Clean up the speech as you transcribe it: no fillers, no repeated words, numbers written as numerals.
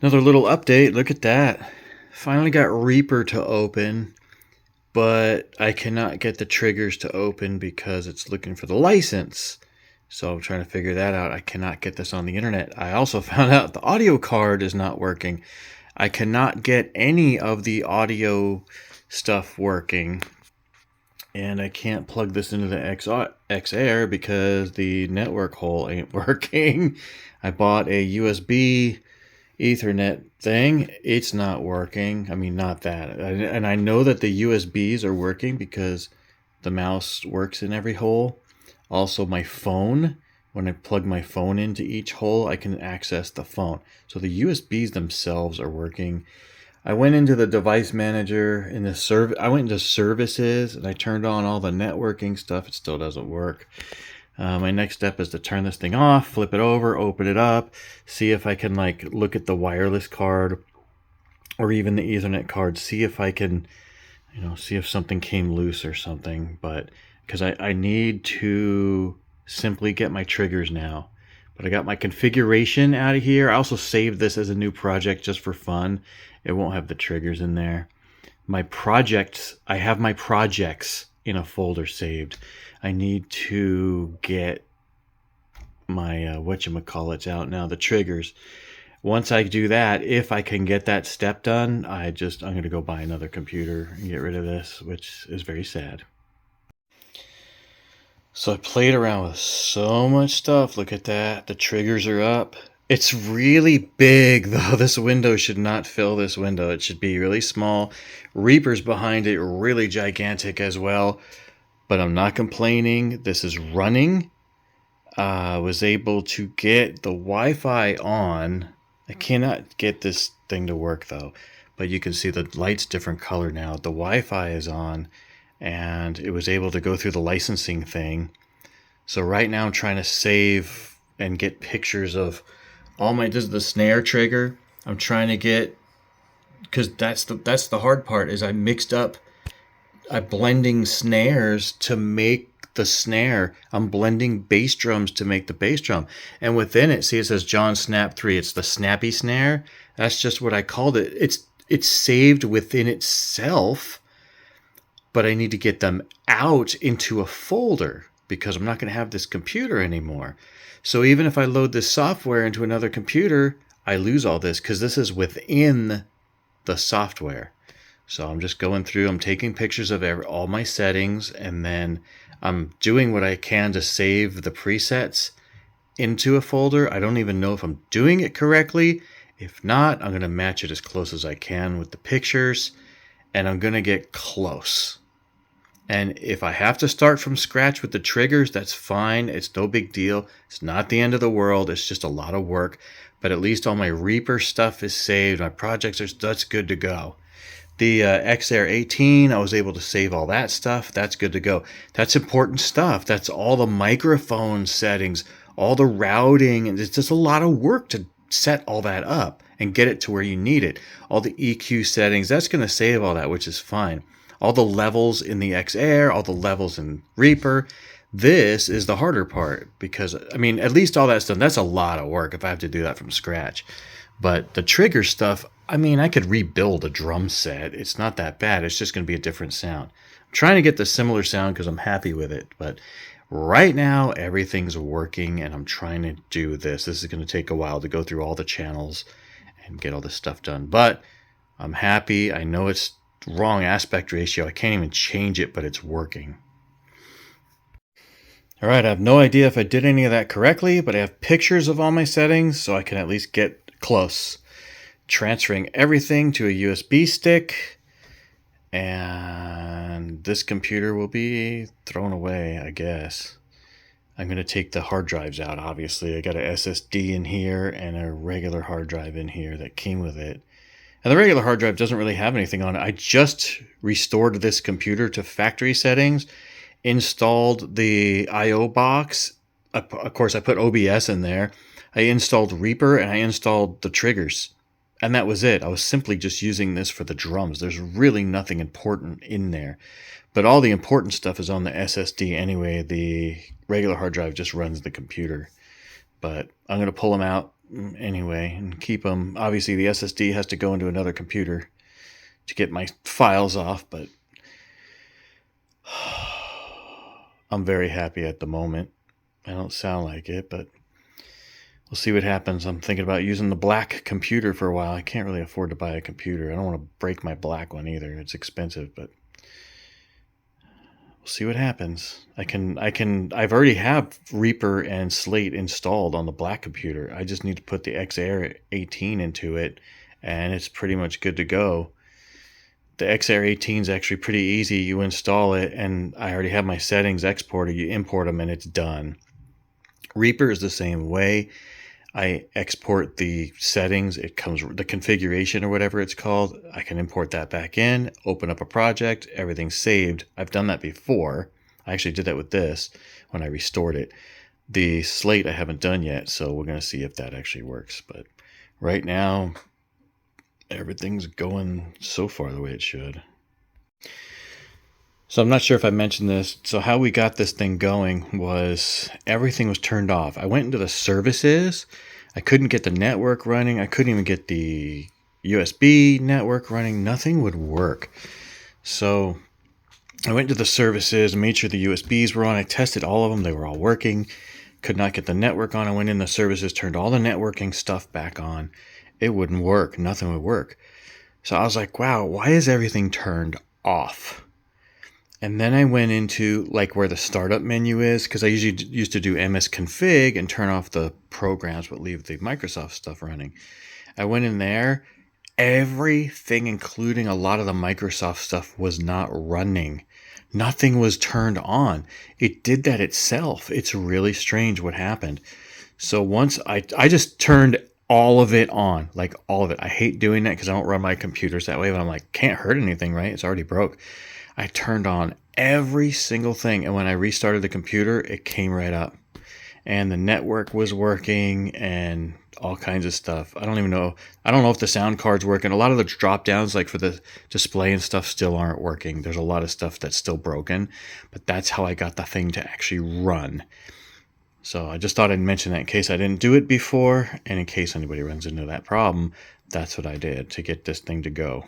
Another little update. Look at that. Finally got Reaper to open, but I cannot get the triggers to open because it's looking for the license. So I'm trying to figure that out. I cannot get this on the internet. I also found out the audio card is not working. I cannot get any of the audio stuff working. And I can't plug this into the XR because the network hole ain't working. I bought a USB Ethernet thing. It's not working. I mean, not that. And I know that the USBs are working because the mouse works in every hole. Also, my phone, when I plug my phone into each hole, I can access the phone. So the USBs themselves are working. I went into the device manager in the I went into services and I turned on all the networking stuff. It still doesn't work. My next step is to turn this thing off, flip it over, open it up, see if I can look at the wireless card or even the Ethernet card, see if I can, see if something came loose or something. But because I need to simply get my triggers now. But I got my configuration out of here. I also saved this as a new project just for fun. It won't have the triggers in there. My projects, I have my projects in a folder saved. I need to get my whatchamacallits out now, the triggers. Once I do that, if I can get that step done, I'm going to go buy another computer and get rid of this, which is very sad. So I played around with so much stuff. Look at that. The triggers are up. It's really big, though. This window should not fill this window. It should be really small. Reaper's behind it, really gigantic as well. But I'm not complaining. This is running. I was able to get the Wi-Fi on. I cannot get this thing to work, though. But you can see the light's different color now. The Wi-Fi is on. And it was able to go through the licensing thing. So right now I'm trying to save and get pictures of all my, this is the snare trigger. I'm trying to get, because that's the hard part, is I'm blending snares to make the snare. I'm blending bass drums to make the bass drum. And within it, see, it says John Snap 3. It's the snappy snare. That's just what I called it. It's saved within itself. But I need to get them out into a folder because I'm not going to have this computer anymore. So even if I load this software into another computer, I lose all this because this is within the software. So I'm just going through, I'm taking pictures of all my settings, and then I'm doing what I can to save the presets into a folder. I don't even know if I'm doing it correctly. If not, I'm going to match it as close as I can with the pictures, and I'm going to get close. And if I have to start from scratch with the triggers, that's fine. It's no big deal. It's not the end of the world. It's just a lot of work. But at least all my Reaper stuff is saved. My projects that's good to go. The XR18, I was able to save all that stuff. That's good to go. That's important stuff. That's all the microphone settings, all the routing. And it's just a lot of work to set all that up and get it to where you need it. All the EQ settings, that's going to save all that, which is fine. All the levels in the XR, all the levels in Reaper. This is the harder part because, I mean, at least all that's done. That's a lot of work if I have to do that from scratch. But the trigger stuff, I mean, I could rebuild a drum set. It's not that bad. It's just going to be a different sound. I'm trying to get the similar sound because I'm happy with it. But right now, everything's working and I'm trying to do this. This is going to take a while to go through all the channels and get all this stuff done. But I'm happy. I know it's wrong aspect ratio. I can't even change it, but it's working. All right, I have no idea if I did any of that correctly, but I have pictures of all my settings, so I can at least get close. Transferring everything to a USB stick, and this computer will be thrown away, I guess. I'm going to take the hard drives out, obviously. I got an SSD in here and a regular hard drive in here that came with it. And the regular hard drive doesn't really have anything on it. I just restored this computer to factory settings, installed the I.O. box. Of course, I put OBS in there. I installed Reaper and I installed the triggers. And that was it. I was simply just using this for the drums. There's really nothing important in there. But all the important stuff is on the SSD anyway. The regular hard drive just runs the computer. But I'm going to pull them out, anyway, and keep them. Obviously, the SSD has to go into another computer to get my files off, but I'm very happy at the moment. I don't sound like it, but we'll see what happens. I'm thinking about using the black computer for a while. I can't really afford to buy a computer. I don't want to break my black one either. It's expensive, but we'll see what happens. I've already have Reaper and Slate installed on the black computer. I just need to put the XAir 18 into it, and it's pretty much good to go. The XAir 18 is actually pretty easy. You install it, and I already have my settings exported. You import them, and it's done. Reaper is the same way. I export the settings. It comes, the configuration or whatever it's called. I can import that back in, open up a project, everything's saved. I've done that before. I actually did that with this when I restored it. The Slate I haven't done yet, so we're going to see if that actually works. But right now, everything's going so far the way it should. So I'm not sure if I mentioned this. So how we got this thing going was everything was turned off. I went into the services. I couldn't get the network running. I couldn't even get the USB network running. Nothing would work. So I went to the services and made sure the USBs were on. I tested all of them. They were all working. Could not get the network on. I went in the services, turned all the networking stuff back on. It wouldn't work. Nothing would work. So I was like, wow, why is everything turned off? And then I went into like where the startup menu is, because I usually used to do msconfig and turn off the programs but leave the Microsoft stuff running. I went in there. Everything, including a lot of the Microsoft stuff, was not running. Nothing was turned on. It did that itself. It's really strange what happened. So once I just turned all of it on, like all of it. I hate doing that because I don't run my computers that way, but I'm like, can't hurt anything, right? It's already broke. I turned on every single thing, and when I restarted the computer, it came right up. And the network was working and all kinds of stuff. I don't even know. I don't know if the sound card's working. A lot of the drop downs, like for the display and stuff, still aren't working. There's a lot of stuff that's still broken, but that's how I got the thing to actually run. So I just thought I'd mention that in case I didn't do it before, and in case anybody runs into that problem, that's what I did to get this thing to go.